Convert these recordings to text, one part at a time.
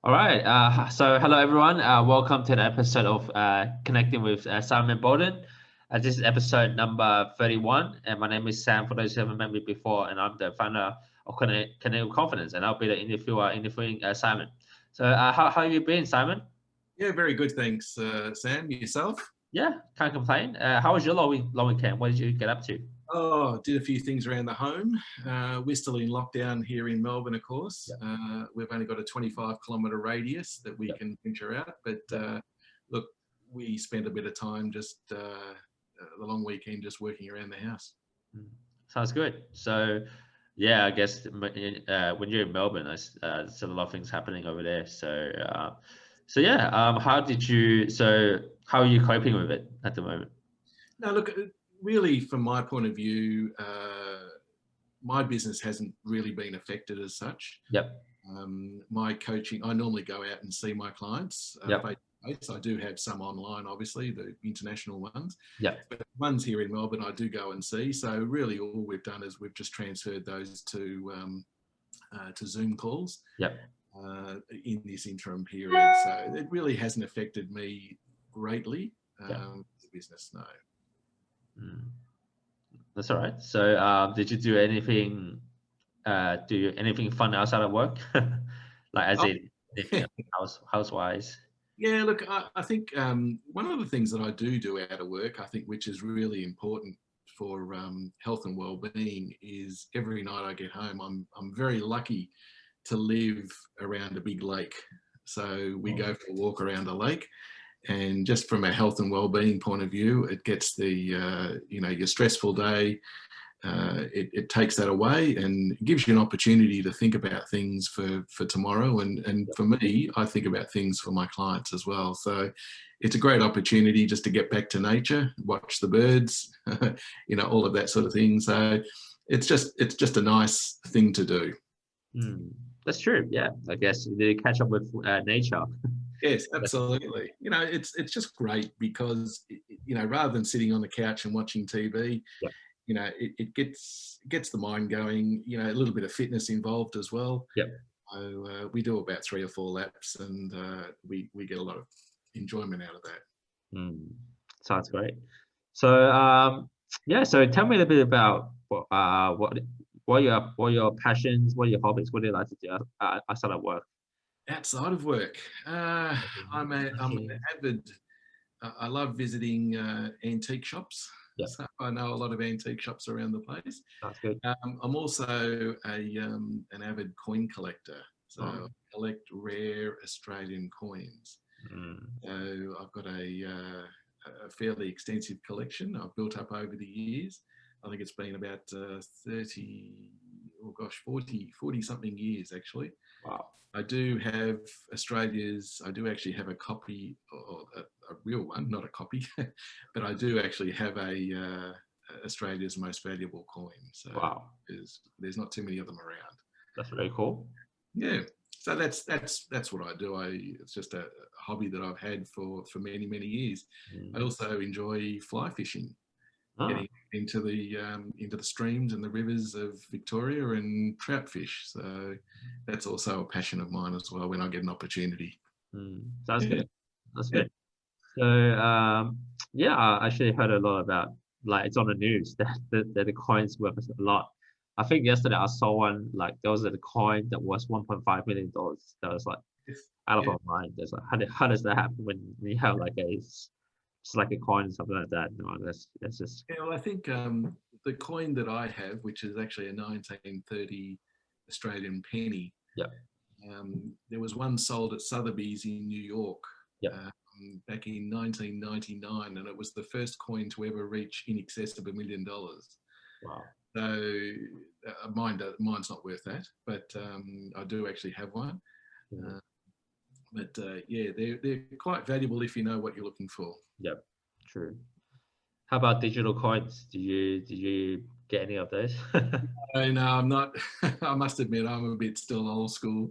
All right. So hello everyone. Welcome to the episode of Connecting with Simon Bowden. This is episode number 31, and my name is Sam. For those who haven't met me before, and I'm the founder of Connect with Confidence, and I'll be the interviewer interviewing Simon. So how have you been, Simon? Yeah, very good. Thanks, Sam. Yourself? Yeah, can't complain. How was your long weekend? What did you get up to? Oh, did a few things around the home. We're still in lockdown here in Melbourne, of course. We've only got a 25-kilometre radius that we can venture out. But look, we spent a bit of time just the long weekend just working around the house. Sounds good. So, yeah, I guess when you're in Melbourne, there's a lot of things happening over there. So yeah, how are you coping with it at the moment? Now, look, really, from my point of view, my business hasn't really been affected as such. Yep. My coaching, I normally go out and see my clients face-to-face. I do have some online, obviously, the international ones. Yep. But the ones here in Melbourne, I do go and see. So really all we've done is we've just transferred those to Zoom calls in this interim period. So it really hasn't affected me greatly as a business, no. That's all right. So did you do anything fun outside of work? Like as in house-wise? Yeah, look, I think one of the things that I do out of work, I think, which is really important for health and well-being, is every night I get home, I'm very lucky to live around a big lake. So we go for a walk around the lake, and just from a health and well-being point of view, it gets the your stressful day. It takes that away and gives you an opportunity to think about things for tomorrow. And for me, I think about things for my clients as well. So it's a great opportunity just to get back to nature, watch the birds, all of that sort of thing. So it's just a nice thing to do. That's true. Yeah, I guess you need to catch up with nature. Yes, absolutely. It's just great because, rather than sitting on the couch and watching TV, it gets the mind going, a little bit of fitness involved as well. So we do about 3 or 4 laps, and we get a lot of enjoyment out of that. Sounds great. So so tell me a little bit about what your passions, what are your hobbies, what do you like to do outside of work? Outside of work, I'm an avid. I love visiting antique shops. So I know a lot of antique shops around the place. That's good. I'm also an avid coin collector. So I collect rare Australian coins. So I've got a fairly extensive collection I've built up over the years. I think it's been about 40 something years actually. Wow. I do have I do actually have a copy, or a real one, not a copy, but I do actually have Australia's most valuable coin. So wow. There's not too many of them around. That's very cool. Yeah. So that's what I do. It's just a hobby that I've had for many, many years. I also enjoy fly fishing. Getting into the streams and the rivers of Victoria and trout fish. So that's also a passion of mine as well when I get an opportunity. Sounds good. That's good. So I actually heard a lot about, like, it's on the news that the coin's worth a lot. I think yesterday I saw one, like there was a coin that was $1.5 million. That was like out of our mind. There's like how does that happen when you have like it's like a coin or something like that? No, that's just. Yeah, well, I think the coin that I have, which is actually a 1930 Australian penny. There was one sold at Sotheby's in New York back in 1999, and it was the first coin to ever reach in excess of $1 million. Wow. So mine's not worth that, but I do actually have one. They're quite valuable if you know what you're looking for. Yep, true. How about digital coins? Did you get any of those? No, I'm not. I must admit, I'm a bit still old school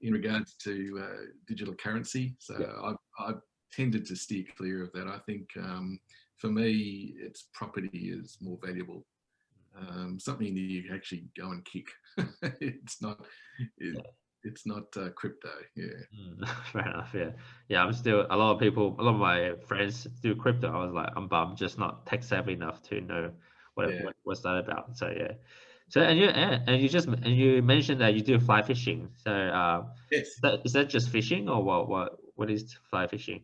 in regards to digital currency. So I've tended to steer clear of that. I think for me, it's property is more valuable. Something that you can actually go and kick. It's not. it's not crypto. Yeah. Fair enough. Yeah, yeah. I'm still a lot of people, a lot of my friends do crypto. I was like, I'm just not tech savvy enough to know Yeah. what's that about. So yeah. So and you mentioned that you do fly fishing. So Yes. is that just fishing or what is fly fishing?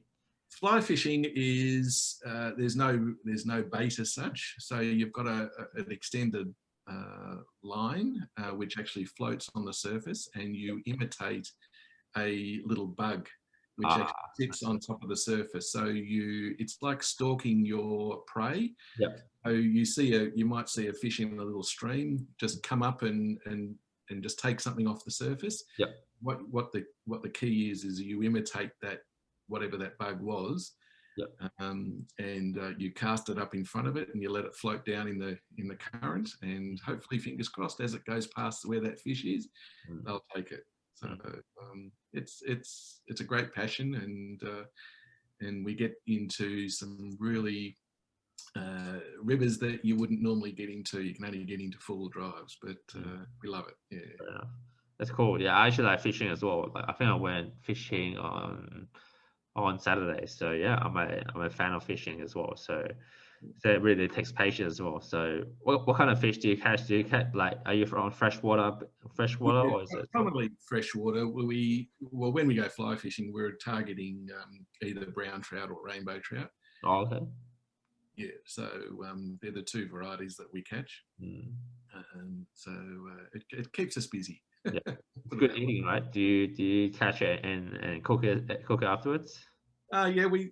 Fly fishing is there's no bait as such, so you've got an extended line which actually floats on the surface, and you imitate a little bug which actually Ah, sits on top of the surface. So it's like stalking your prey. yep, So you might see a fish in a little stream just come up and just take something off the surface. yep, What the key is you imitate that, whatever that bug was, yep. and you cast it up in front of it and you let it float down in the current, and hopefully, fingers crossed, as it goes past where that fish is, Mm, they'll take it. So mm, it's a great passion, and we get into some really rivers that you wouldn't normally get into. You can only get into 4-wheel drives, but mm. we love it. Yeah. Fair enough. That's cool. Yeah, I actually like fishing as well. Like, I think I went fishing on Saturday. So yeah, I'm a fan of fishing as well. So it really takes patience as well. So what kind of fish do you catch? Do you catch like are you from freshwater Yeah, or is it probably freshwater. When we go fly fishing, we're targeting either brown trout or rainbow trout. oh, okay. Yeah, so they're the two varieties that we catch. Mm. So it keeps us busy. Yeah. It's Put it good that way. eating, right? Do you catch it and cook it afterwards? Yeah, we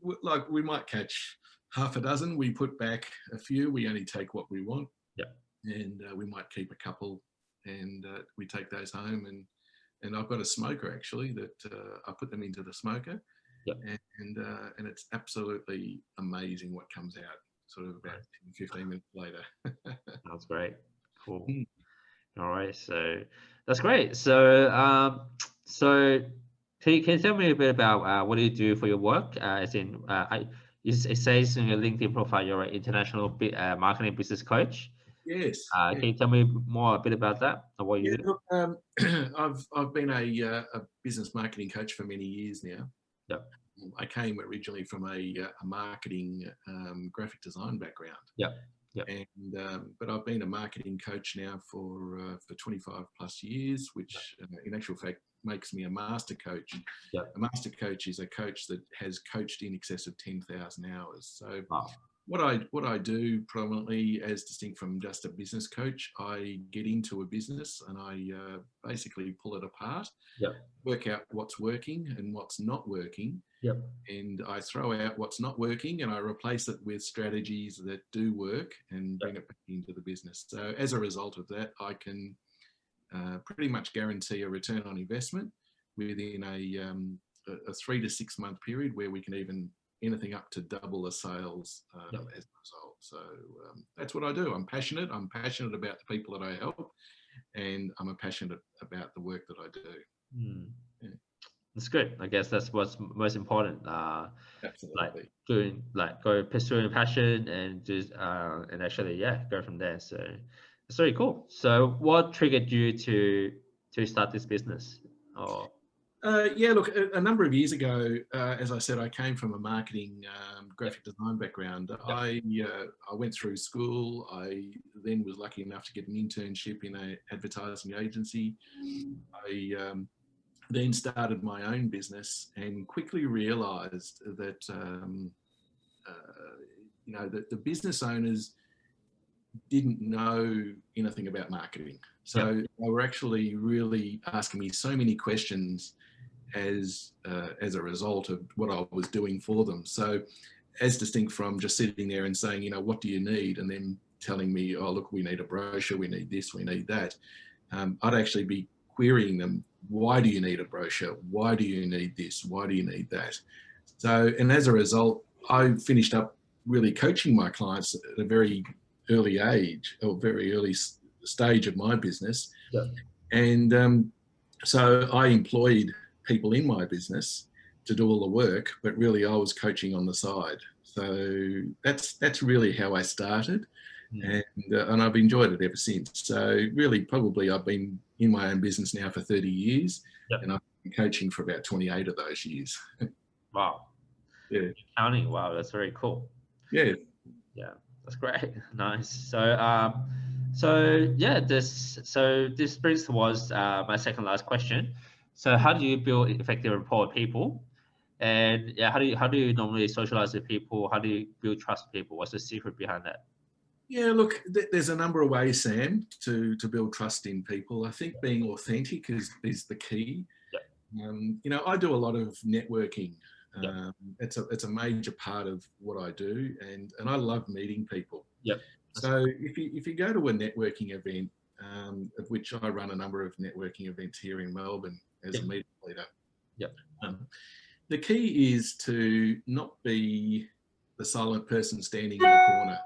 might catch half a dozen. We put back a few. We only take what we want, Yeah. and we might keep a couple, and we take those home. And I've got a smoker actually that I put them into the smoker, Yeah. and it's absolutely amazing what comes out sort of about 10, 15 minutes later. Sounds great. Cool. Mm. All right, so that's great. So can you tell me a bit about what do you do for your work? As in, it says in your LinkedIn profile you're an international marketing business coach. Yes. Yeah. Can you tell me more a bit about that and what Yeah, you do? look, I've been a business marketing coach for many years now. Yeah, I came originally from a marketing graphic design background, yeah, yeah, but I've been a marketing coach now for 25 plus years, which in actual fact makes me a master coach. yeah. A master coach is a coach that has coached in excess of 10,000 hours. So Wow. what I do prominently, as distinct from just a business coach, I get into a business and I basically pull it apart, Yeah, work out what's working and what's not working, yeah, and I throw out what's not working and I replace it with strategies that do work and yeah, bring it back into the business. So as a result of that, I can pretty much guarantee a return on investment within a 3 to 6 month period, where we can even anything up to double the sales yeah. as a result. So that's what I do. I'm passionate. I'm passionate about the people that I help, and I'm passionate about the work that I do. Hmm. Yeah, That's good. I guess that's what's most important. Like go pursuing passion and just and actually go from there. So it's very cool. So what triggered you to start this business? Or yeah, look, a number of years ago, as I said, I came from a marketing yeah, graphic design background. yeah, I went through school. I then was lucky enough to get an internship in an advertising agency. I then started my own business and quickly realised that that the business owners didn't know anything about marketing. yeah, So they were actually really asking me so many questions as a result of what I was doing for them. So as distinct from just sitting there and saying, what do you need? And then telling me, oh, look, we need a brochure, we need this, we need that. I'd actually be querying them. Why do you need a brochure? Why do you need this? Why do you need that? So, and as a result, I finished up really coaching my clients at a very early age, or very early stage of my business. yeah, And so I employed people in my business to do all the work, but really I was coaching on the side. So that's really how I started. Mm. And I've enjoyed it ever since. So really, probably I've been in my own business now for 30 years, Yep. and I've been coaching for about 28 of those years. Wow. Yeah, Counting. Wow, that's very cool. yeah. Yeah, that's great. Nice. So yeah, this brings towards my second last question. So how do you build effective rapport with people? And yeah, how do you normally socialize with people? How do you build trust with people? What's the secret behind that? Yeah, look, there's a number of ways, Sam, to build trust in people. I think being authentic is the key. Yep. I do a lot of networking. Yep. It's a major part of what I do, and I love meeting people. Yep. That's, So if you go to a networking event, of which I run a number of networking events here in Melbourne as yep. a meeting leader, Yep. um, the key is to not be the silent person standing in a corner.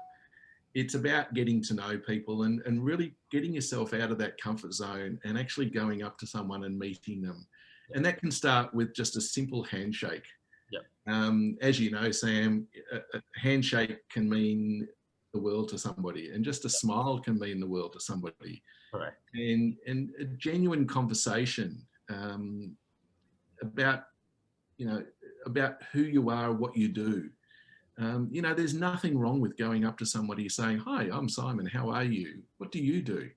It's about getting to know people and really getting yourself out of that comfort zone and actually going up to someone and meeting them. Yep. And that can start with just a simple handshake. Yep. As you know, Sam, a handshake can mean the world to somebody, and just a smile can mean the world to somebody. Correct. And a genuine conversation about about who you are, what you do. There's nothing wrong with going up to somebody saying, "Hi, I'm Simon. How are you? What do you do?"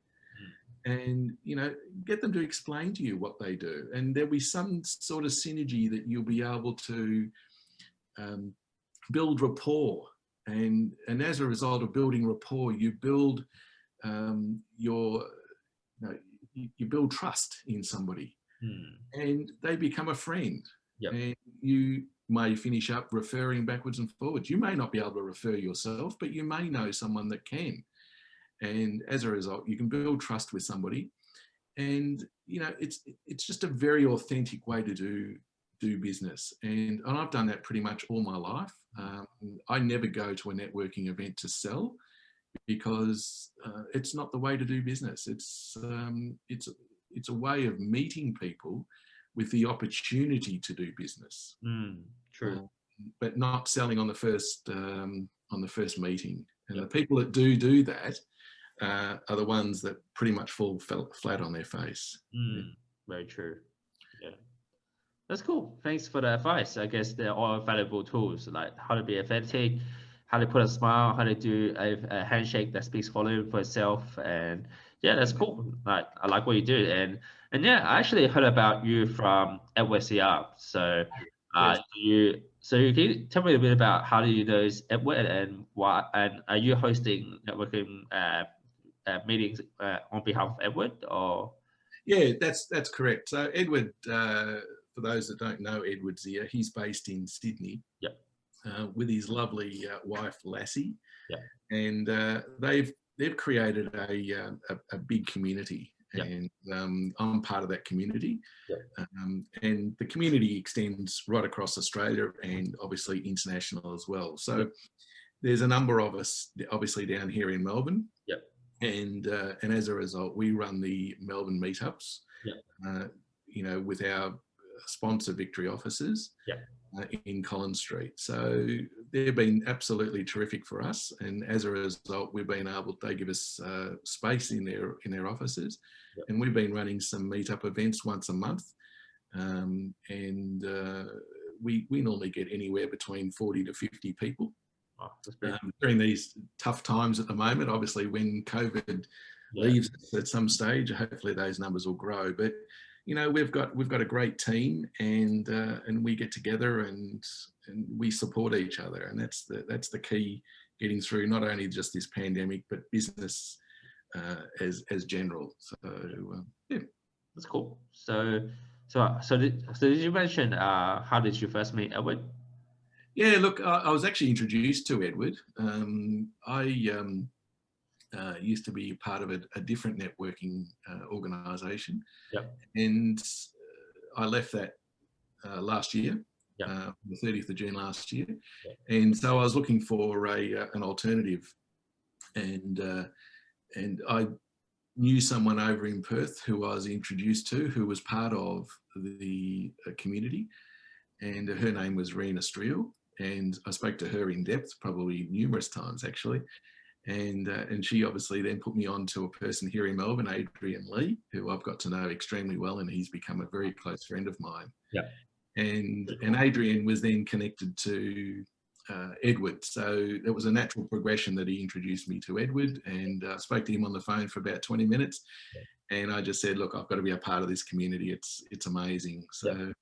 Mm. And get them to explain to you what they do, and there'll be some sort of synergy that you'll be able to um, build rapport. And as a result of building rapport, you build your you build trust in somebody, Mm. and they become a friend. Yep. And you may finish up referring backwards and forwards. You may not be able to refer yourself, but you may know someone that can. And as a result, you can build trust with somebody. And it's just a very authentic way to do business. And I've done that pretty much all my life. I never go to a networking event to sell, because it's not the way to do business. It's a way of meeting people with the opportunity to do business, Mm. True. but not selling on the first meeting. And the Yep. people that do that are the ones that pretty much fall flat on their face. Mm. Very true. Yeah. That's cool. Thanks for the advice. I guess they're all valuable tools, like how to be authentic, how to put a smile, how to do a handshake that speaks volume for itself. And yeah, that's cool. I like what you do. And yeah, I actually heard about you from Edward CR. So Yes. can you tell me a bit about how do you know Edward and why, and are you hosting networking meetings on behalf of Edward or? Yeah, that's correct. So Edward, for those that don't know Edward Zia, he's based in Sydney Yep. with his lovely wife Lassie, Yep. and they've created a big community, Yep. and I'm part of that community. Yep. And the community extends right across Australia and obviously international as well. So Yep. there's a number of us obviously down here in Melbourne. Yep. And as a result, we run the Melbourne meetups, Yep. with our sponsor Victory offices Yep. in Collins Street. So they've been absolutely terrific for us, and as a result, they give us space in their offices, Yep. and we've been running some meetup events once a month, and we normally get anywhere between 40 to 50 people. Oh, that's great. During these tough times at the moment. Obviously, when COVID leaves us at some stage, hopefully those numbers will grow. But we've got a great team, and we get together and we support each other, and that's the key, getting through not only just this pandemic but business as general. So yeah, That's cool. So did you mention how did you first meet Edward? yeah. Look, I was actually introduced to Edward. I used to be part of a different networking organisation, Yep. and I left that last year, Yep. the 30th of June last year, Yep. and so I was looking for an alternative, and I knew someone over in Perth who I was introduced to, who was part of the community, and her name was Rena Striel, and I spoke to her in depth, probably numerous times actually. and she obviously then put me on to a person here in Melbourne, Adrian Lee, who I've got to know extremely well, and he's become a very close friend of mine. Yeah. And Adrian was then connected to Edward, so it was a natural progression that he introduced me to Edward, and spoke to him on the phone for about 20 minutes, and I just said, look, I've got to be a part of this community. It's amazing. So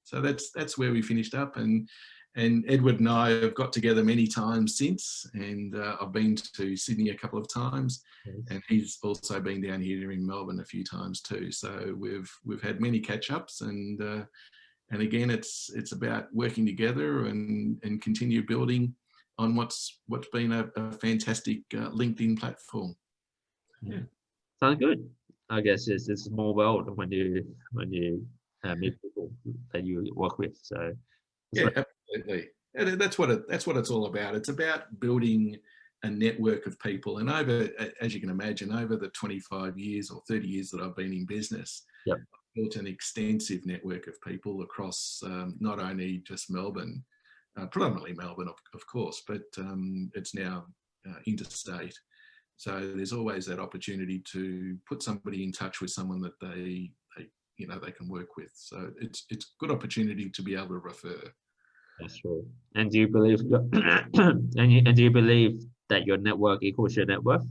so that's where we finished up, and Edward and I have got together many times since, and I've been to Sydney a couple of times, and he's also been down here in Melbourne a few times too. So we've had many catch-ups, and again, it's about working together and continue building on what's been a fantastic LinkedIn platform. Yeah, sounds good. I guess it's a small world when you meet people that you work with. So yeah, absolutely. And that's what it's all about. It's about building a network of people. And over, as you can imagine, over the 25 years or 30 years that I've been in business, Yep. I've built an extensive network of people across not only just Melbourne, predominantly Melbourne, of course, but it's now interstate. So there's always that opportunity to put somebody in touch with someone that they can work with. So it's a good opportunity to be able to refer. That's true. And do you believe and do you believe that your network equals your net worth?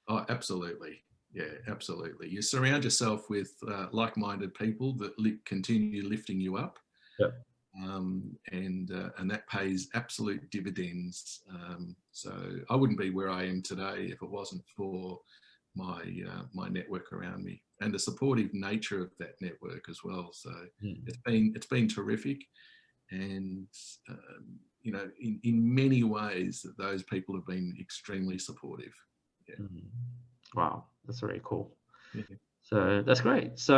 Oh, absolutely. Yeah, absolutely. You surround yourself with like-minded people that continue lifting you up. Yep. And that pays absolute dividends. So I wouldn't be where I am today if it wasn't for my network around me and the supportive nature of that network as well. So it's been terrific, and in many ways those people have been extremely supportive. Yeah. Wow, that's very cool. Yeah. So that's great. So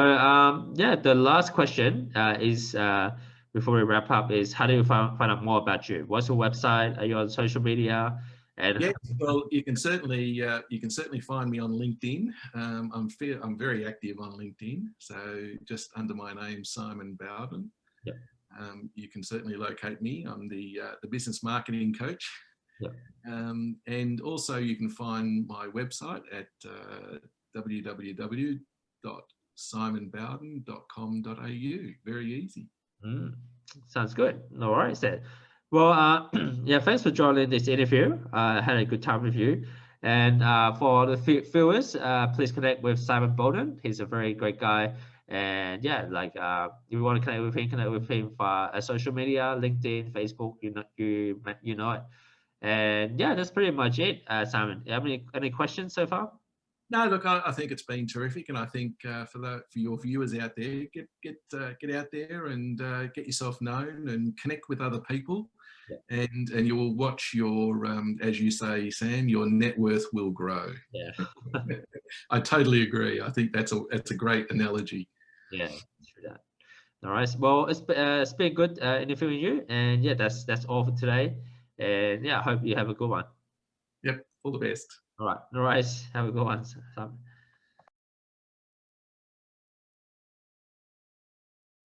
yeah, the last question is before we wrap up is, how do you find out more about you? What's your website? Are you on social media? And yes, well, you can certainly find me on LinkedIn. I'm very active on LinkedIn, so just under my name, Simon Bowden. Yep. You can certainly locate me. I'm the business marketing coach. Yep. And also you can find my website at www.simonbowden.com.au. Very easy. Sounds good. No worries then. Well, yeah, thanks for joining this interview. I had a good time with you. And for the viewers, please connect with Simon Bowden. He's a very great guy. And yeah, like if you want to connect with him via social media, LinkedIn, Facebook. You know it. And yeah, that's pretty much it. Simon, you have any questions so far? No, look, I think it's been terrific, and I think for your viewers out there, get out there and get yourself known and connect with other people, yeah. and you will watch your, as you say, Sam, your net worth will grow. Yeah, I totally agree. I think that's a great analogy. Yeah, true that. All right. Well, it's been good interviewing you, and yeah, that's all for today. And yeah, I hope you have a good one. Yep. All the best. All right. Have a good one, Simon.